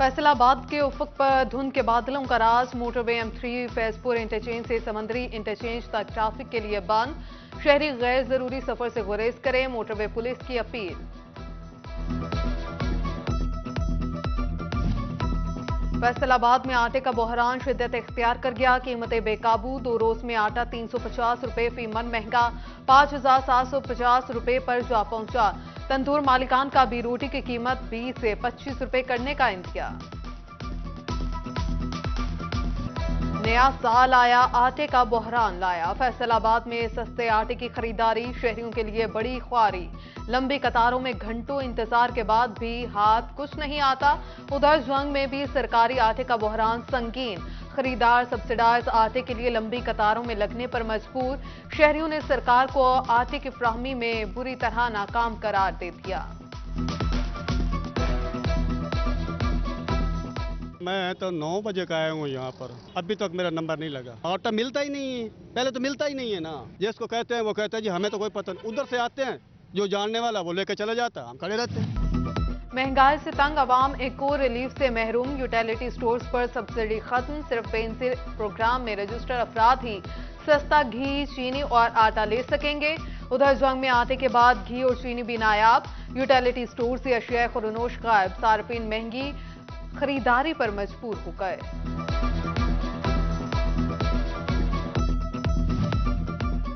फैसलाबाद के उफक पर धुंध के बादलों का राज। मोटरवे M3 फैजपुर इंटरचेंज से समंदरी इंटरचेंज तक ट्रैफिक के लिए बंद। शहरी गैर जरूरी सफर से गुरेज करें, मोटरवे पुलिस की अपील। फैसलाबाद में आटे का बहरान शिद्दत इख्तियार कर गया। कीमतें बेकाबू। 2 रोज में आटा 350 रुपए फी मन महंगा, 5,750 रुपए पर जा पहुंचा। तंदूर मालिकान का भी रोटी की कीमत 20 से 25 रुपए करने का इंतजार। नया साल आया, आटे का बहरान लाया। फैसलाबाद में सस्ते आटे की खरीदारी शहरियों के लिए बड़ी ख्वारी। लंबी कतारों में घंटों इंतजार के बाद भी हाथ कुछ नहीं आता। उधर जंग में भी सरकारी आटे का बहरान संगीन। खरीदार सब्सिडाइज आटे के लिए लंबी कतारों में लगने पर मजबूर। शहरियों ने सरकार को आटे की फ्राहमी में बुरी तरह नाकाम करार दे दिया। मैं तो 9 बजे का आया हूँ यहाँ पर, अभी तक मेरा नंबर नहीं लगा। आटा मिलता ही नहीं है, पहले तो मिलता ही नहीं है ना। जिसको कहते हैं वो कहते हैं जी हमें तो कोई पता नहीं। उधर से आते हैं, जो जानने वाला वो लेकर चले जाता है, हम खड़े रहते हैं। महंगाई से तंग अवाम एक और रिलीफ से महरूम। यूटिलिटी स्टोर्स पर सब्सिडी खत्म। सिर्फ पेंसिल प्रोग्राम में रजिस्टर्ड अफराद ही सस्ता घी, चीनी और आटा ले सकेंगे। उधर जंग में आटे के बाद घी और चीनी भी नायाब। यूटिलिटी स्टोर से अशिया खुरनोश गायब। सार्फिन महंगी खरीदारी पर मजबूर हो गए।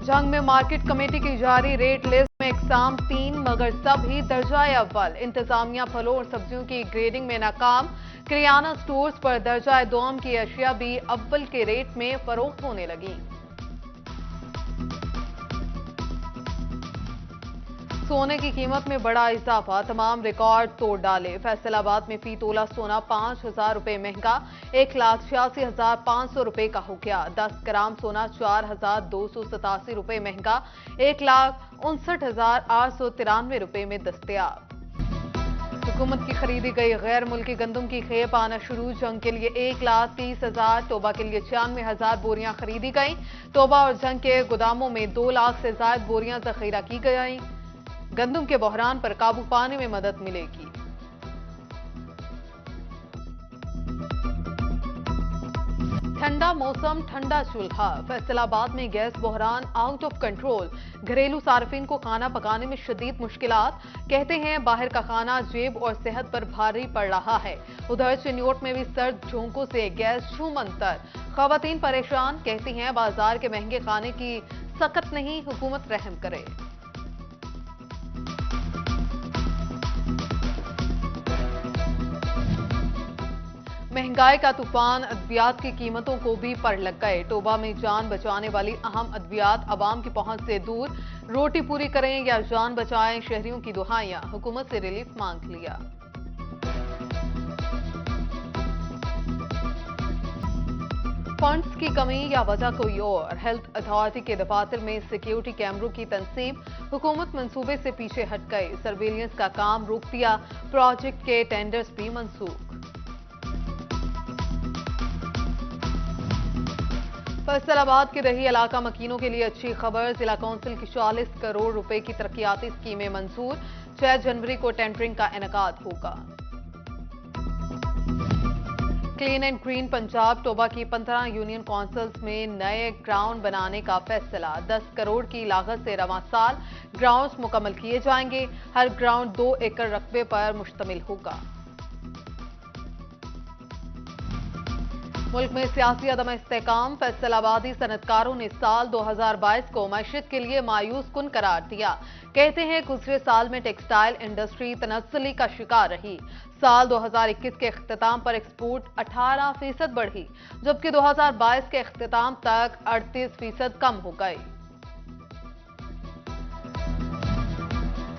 जंग में मार्केट कमेटी की जारी रेट लिस्ट में इकसाम 3 मगर सब ही दर्जाए अव्वल। इंतजामिया फलों और सब्जियों की ग्रेडिंग में नाकाम। किराना स्टोर्स पर दर्जाए दोम की अशिया भी अव्वल के रेट में फरोख्त होने लगी। सोने की कीमत में बड़ा इजाफा। तमाम रिकॉर्ड तोड़ डाले। फैसलाबाद में फी तोला सोना 5,000 रुपए महंगा, 1,86,500 रुपए का हो गया। 10 ग्राम सोना 4,287 रुपए महंगा, 1,59,893 रुपए में दस्तयाब। हुकूमत की खरीदी गई गैर मुल्की गंदम की खेप आना शुरू। जंग के लिए 1,30,000, तोबा के लिए 96,000 बोरियां खरीदी गई। तोबा और जंग के गोदामों में 2 लाख से ज्यादा बोरियां जखीरा की गई। गंदम के बहरान पर काबू पाने में मदद मिलेगी। ठंडा मौसम, ठंडा चूल्हा। फैसलाबाद में गैस बहरान आउट ऑफ कंट्रोल। घरेलू सार्फिन को खाना पकाने में शदीद मुश्किलात। कहते हैं बाहर का खाना जेब और सेहत पर भारी पड़ रहा है। उधर चिन्योट में भी सर्द झोंकों से गैस छूमंतर। खवातीन परेशान। कहती हैं बाजार के महंगे खाने की सकत नहीं, हुकूमत रहम करे। महंगाई का तूफान अद्वियात की कीमतों को भी पर लग गए। तोबा में जान बचाने वाली अहम अद्वियात अवाम की पहुंच से दूर। रोटी पूरी करें या जान बचाएं, शहरियों की दुहाइयां। हुकूमत से रिलीफ मांग लिया। फंड्स की कमी या वजह कोई और। हेल्थ अथॉरिटी के दफातर में सिक्योरिटी कैमरों की तनसीब। हुकूमत मंसूबे से पीछे हट गई। सर्वेलियंस का काम रोक दिया। प्रोजेक्ट के टेंडर्स भी मंसूख। फैसलाबाद के रही इलाका मकीनों के लिए अच्छी खबर। जिला काउंसिल की 40 करोड़ रुपए की तरक्याती स्कीमें मंजूर। 6 जनवरी को टेंडरिंग का इनेकाद होगा। Clean and green Punjab. तोबा की 15 यूनियन काउंसिल्स में नए ग्राउंड बनाने का फैसला। 10 करोड़ की लागत से रवां साल ग्राउंड्स मुकम्मल किए जाएंगे। हर ग्राउंड 2 एकड़ रकबे पर मुश्तमिल होगा। मुल्क में सियासी अदम इस्तेकाम। फैसलाबादी सनतकारों ने साल 2022 को मईशत के लिए मायूस कुन करार दिया। कहते हैं गुज़रे साल में टेक्सटाइल इंडस्ट्री तनस्सुली का शिकार रही। साल 2021 के इख्तिताम पर एक्सपोर्ट 18% बढ़ी, जबकि 2022 के इख्तिताम तक 38% कम हो गई।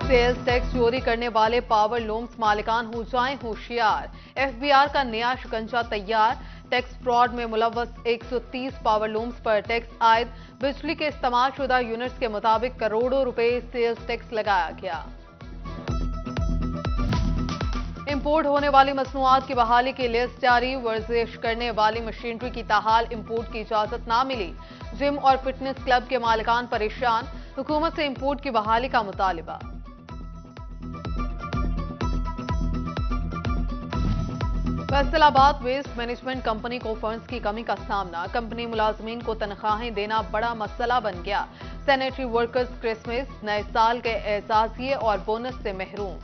सेल्स टैक्स चोरी करने वाले पावर लूम्स मालिकान हो जाएं होशियार। एफबीआर का नया शिकंजा तैयार। टैक्स फ्रॉड में मुलव्वस 130 पावर लूम्स पर टैक्स आयद। बिजली के इस्तेमाल शुदा यूनिट्स के मुताबिक करोड़ों रुपए सेल्स टैक्स लगाया गया। इंपोर्ट होने वाली मसनूआत की बहाली की लिस्ट जारी। वर्जिश करने वाली मशीनरी की ताहाल इंपोर्ट की इजाजत ना मिली। जिम और फिटनेस क्लब के मालिकान परेशान। हुकूमत से इंपोर्ट की बहाली का मुतालिबा। फैसलाबाद वेस्ट मैनेजमेंट कंपनी को फंड्स की कमी का सामना। कंपनी मुलाजमीन को तनख्वाहें देना बड़ा मसला बन गया। सैनिटरी वर्कर्स क्रिसमस नए साल के एहसासिये और बोनस से महरूम।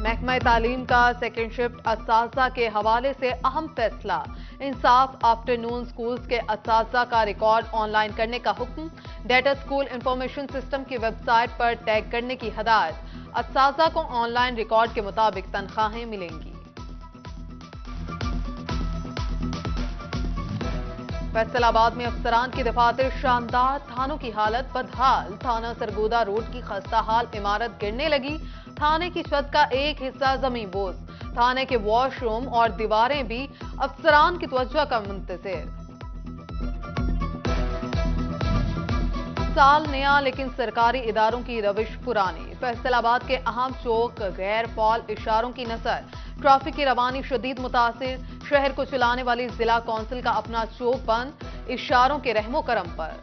महकमा तालीम का सेकेंड शिफ्ट असातिज़ा के हवाले से अहम फैसला। इंसाफ आफ्टरनून स्कूल्स के असातिज़ा का रिकॉर्ड ऑनलाइन करने का हुक्म। डेटा स्कूल इंफॉर्मेशन सिस्टम की वेबसाइट पर टैग करने की हदायत। असातिज़ा को ऑनलाइन रिकॉर्ड के मुताबिक तनख्वाहें मिलेंगी। फैसलाबाद में अफसरान की दफातर शानदार, थानों की हालत बदहाल। थाना सरगोदा रोड की खस्ता हाल इमारत गिरने लगी। थाने की छत का एक हिस्सा जमीन बोझ। थाने के वॉशरूम और दीवारें भी अफसरान की तवज्जो का मुंतज़िर। साल नया लेकिन सरकारी इदारों की रविश पुरानी। फैसलाबाद के अहम चौक गैर फॉल इशारों की नजर। ट्रैफिक की रवानी शदीद मुतासिर। शहर को चलाने वाली जिला कौंसिल का अपना चौक बंद, इशारों के रहमो करम पर।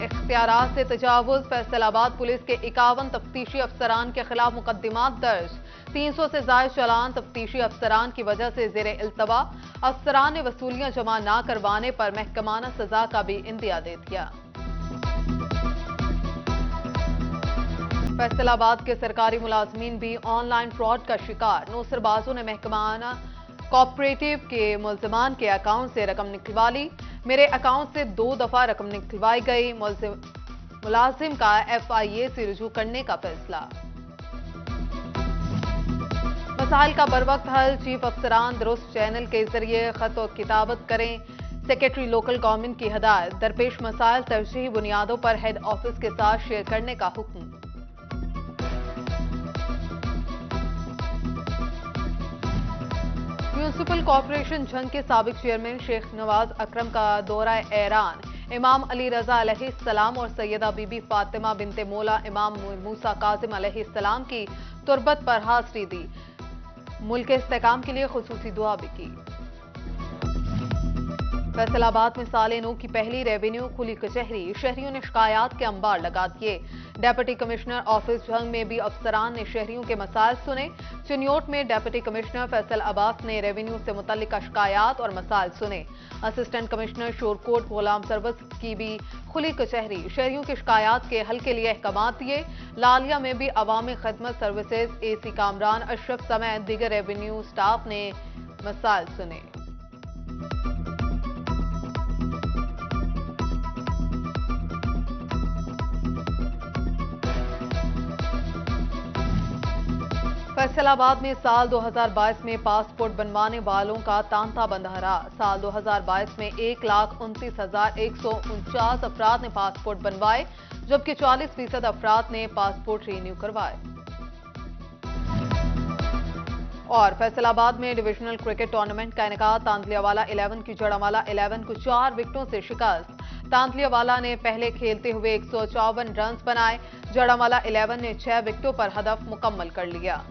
इख्तियारात से तजावुज। फैसलाबाद पुलिस के 51 तफ्तीशी अफसरान के खिलाफ मुकदमात दर्ज। 300 से ज्यादा चालान तफ्तीशी अफसरान की वजह से जेर इल्तवा। अफसरान ने वसूलियां जमा न करवाने पर महकमाना सजा का भी इंदिया दे दिया। फैसलाबाद के सरकारी मुलाजमीन भी ऑनलाइन फ्रॉड का शिकार। नौसरबाजों ने महकमाना कोऑपरेटिव के मुल्जिमान के अकाउंट से रकम निकलवा ली। मेरे अकाउंट से 2 दफा रकम निकलवाई गई। मुलाजिम का FIA से रुजू करने का फैसला। मसाइल का बरवक्त हल। चीफ अफसरान दुरुस्त चैनल के जरिए खत और किताबत करें। सेक्रेटरी लोकल गवर्नमेंट की हदायत। दरपेश मसाइल तरजीही बुनियादों पर हेड ऑफिस के साथ शेयर करने का हुक्म। म्यूनिसिपल कॉर्पोरेशन झंग के साबिक चेयरमैन शेख नवाज अकरम का दौरा ईरान। इमाम अली रजा अलैहिस्सलाम और सैयदा बीबी फातिमा बिनते मौला इमाम मूसा काजिम अलैहिस्सलाम की तुरबत पर हाजिरी दी। मुल्क के इस्तेहकाम के लिए खुसूसी दुआ भी की। फैसलाबाद में साले नौ की पहली रेवेन्यू खुली कचहरी। शहरियों ने शिकायत के अंबार लगा दिए। डेप्यूटी कमिश्नर ऑफिस झंग में भी अफसरान ने शहरियों के मसाइल सुने। चिन्योट में डेप्यूटी कमिश्नर फैसल अब्बास ने रेवेन्यू से मुतल्लिका शिकायत और मसाइल सुने। असिस्टेंट कमिश्नर शोरकोट गुलाम सरवस की भी खुली कचहरी। शहरियों की शिकायत के हल के लिए अहकाम दिए। लालिया में भी अवामी खदमत सर्विसेज AC कामरान अशरफ समेत दीगर रेवेन्यू स्टाफ ने मसाइल सुने। फैसलाबाद में साल 2022 में पासपोर्ट बनवाने वालों का तांता बंधा रहा। साल 2022 में 1,29,149 अफराद ने पासपोर्ट बनवाए, जबकि 40% अफराद ने पासपोर्ट रिन्यू करवाए। और फैसलाबाद में डिविजनल क्रिकेट टूर्नामेंट का इनेकाद। तांतलियावाला 11 की जड़ावाला 11 को 4 विकेटों से शिकस्त। तांतलियावाला ने पहले खेलते हुए 154 रन बनाए। जड़ावाला 11 ने 6 विकेटों पर हदफ मुकम्मल कर लिया।